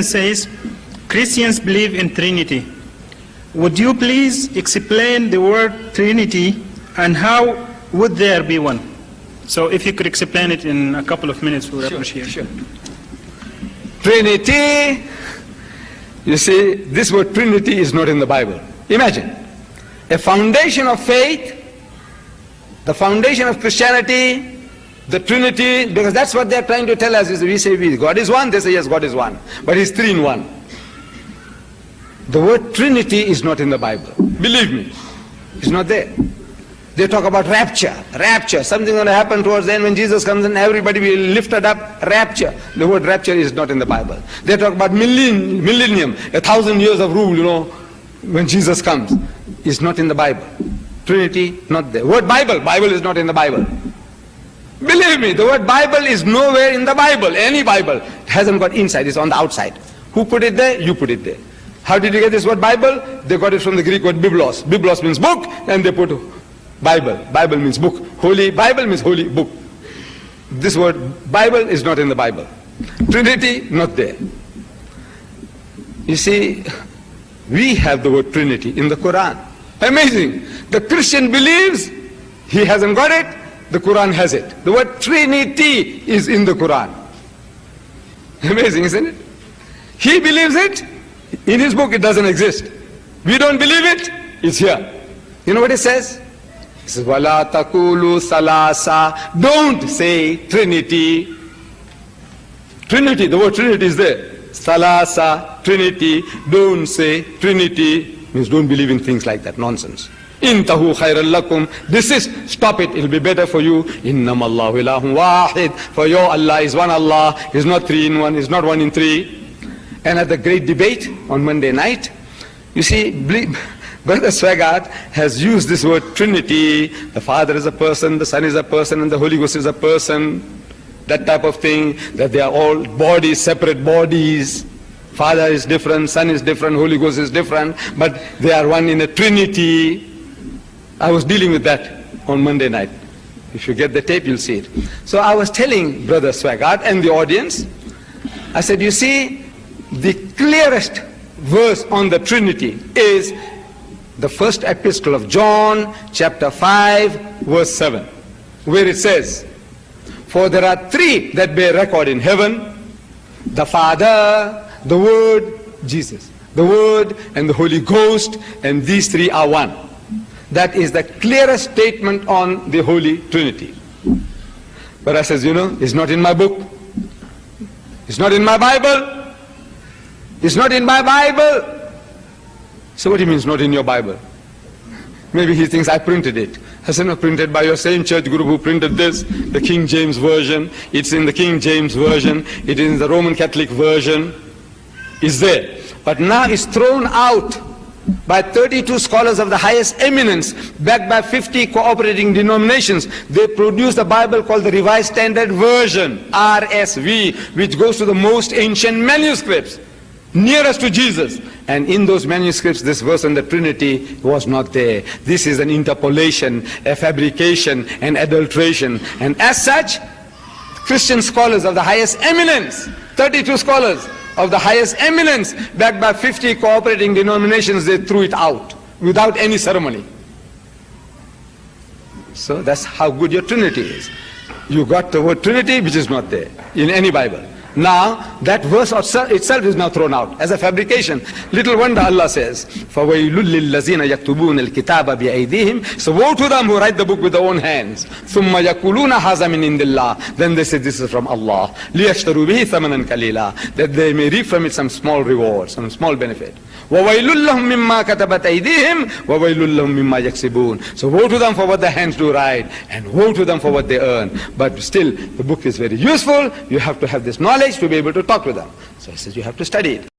says, Christians believe in Trinity. Would you please explain the word Trinity and how would there be one? So if you could explain it in a couple of minutes, we would appreciate it. Sure. Trinity, you see, this word Trinity is not in the Bible. Imagine, a foundation of faith, the foundation of Christianity, the Trinity, because that's what they're trying to tell us. Is we say God is one, they say yes, God is one, but He's three in one. The word Trinity is not in the Bible. Believe me, it's not there. They talk about rapture, something going to happen towards the end when Jesus comes and everybody will be lifted up, rapture. The word rapture is not in the Bible. They talk about millennium, 1,000 years of rule, when Jesus comes. It's not in the Bible. Trinity, not there. Word Bible is not in the Bible. Believe me, the word Bible is nowhere in the Bible. Any Bible hasn't got inside, it's on the outside. Who put it there? You put it there. How did you get this word Bible? They got it from the Greek word biblos. Biblos means book, and they put Bible. Bible means book. Holy Bible means holy book. This word Bible is not in the Bible. Trinity, not there. You see, we have the word Trinity in the Quran. Amazing. The Christian believes he hasn't got it, the Quran has it. The word Trinity is in the Quran. Amazing, isn't it? He believes it, in his book it doesn't exist. We don't believe it, it's here. You know what it says? It says, Wala takulu salasa. Don't say Trinity. Trinity, the word Trinity is there. Salasa, Trinity, don't say Trinity. Means don't believe in things like that, nonsense. Intahu khairan lakum. Desist, stop it, it'll be better for you. Innamallahu ilahun wahid. For your Allah is one Allah, is not three in one, is not one in three. And at the great debate on Monday night, you see, Brother Swaggart has used this word Trinity. The Father is a person, the Son is a person, and the Holy Ghost is a person. That type of thing, that they are all bodies, separate bodies. Father is different, Son is different, Holy Ghost is different, but they are one in a Trinity. I was dealing with that on Monday night. If you get the tape, you'll see it. So I was telling Brother Swaggart and the audience, I said, you see, the clearest verse on the Trinity is the first epistle of John, chapter 5, verse 7, where it says, for there are three that bear record in heaven, the Father, the Word, Jesus. The Word and the Holy Ghost, and these three are one. That is the clearest statement on the Holy Trinity. But I says, it's not in my book. It's not in my Bible. It's not in my Bible. So what do you mean it's not in your Bible? Maybe he thinks I printed it. I said, no, printed by your same church group who printed this, the King James Version. It's in the King James Version. It is in the Roman Catholic Version. It's there. But now it's thrown out by 32 scholars of the highest eminence, backed by 50 cooperating denominations. They produced a Bible called the Revised Standard Version, RSV, which goes to the most ancient manuscripts, nearest to Jesus. And in those manuscripts, this verse on the Trinity was not there. This is an interpolation, a fabrication, an adulteration. And as such, Christian scholars of the highest eminence, 32 scholars of the highest eminence, backed by 50 cooperating denominations, they threw it out without any ceremony. So that's how good your Trinity is. You got the word Trinity, which is not there in any Bible. Now, that verse itself is now thrown out as a fabrication. Little wonder Allah says, فَوَيْلُ لِلَّذِينَ يَكْتُبُونَ الْكِتَابَ بِأَيْدِيهِمْ. So woe to them who write the book with their own hands. ثُمَّ يَقُولُونَ هَذَا مِنْ عِنْدِ اللَّهِ. Then they say this is from Allah. لِيَشْتَرُوا بِهِ ثَمَنًا قَلِيلًا. That they may reap from it some small reward, some small benefit. وَوَيْلُ لَهُمْ مِمَّا كَتَبَتْ أَيْدِيهِمْ وَوَيْلُ لَهُمْ مِمَّا يَكْسِبُونَ. So woe to them for what their hands do write, and woe to them for what they earn. But still, the book is very useful. You have to have this knowledge to be able to talk to them. So he says you have to study it.